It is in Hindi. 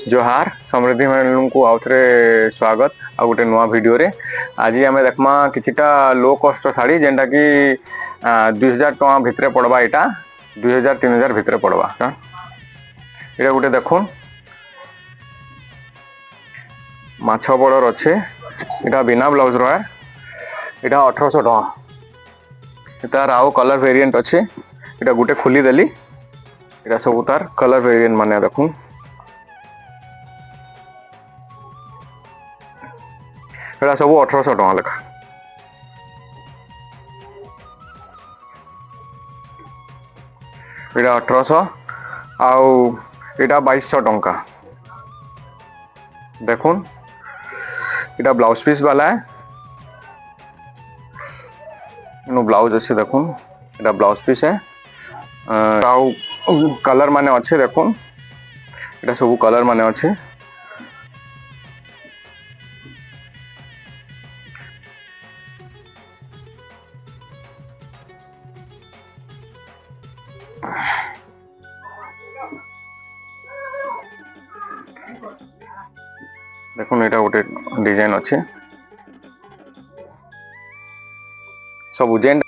जोहार समृद्धि मैडम को आउ थे स्वागत आ गोटे नुआ वीडियो रे। आज आम देखमा किछिटा लो कॉस्ट शाड़ी जेनटा कि 2000 टका भितर पड़वा। यहाँ 2000-3000 भितर पड़वा। ये गोटे देखुन माछ बड़र अच्छे। यहाँ बिना ब्लाउज रहा यहाँ 1800 टका। तार आउ कलर वेरिएंट अच्छे। यहाँ गोटे खोली देली यहाँ सब तार कलर वेरिएंट माने देखुन। यहाँ सब 1800 टका लेखा। यहाँ 1800 आउ यहाँ 2200 टका। देखुन यहाँ ब्लाउज पीस वाला है। नो ब्लाउज अच्छे देखुन यहाँ ब्लाउज पीस है। आउ कलर माने अच्छे देखुन यहाँ सब कलर माने अच्छे। देखुन यहाँ गोटे डिजाइन अच्छे सब जेन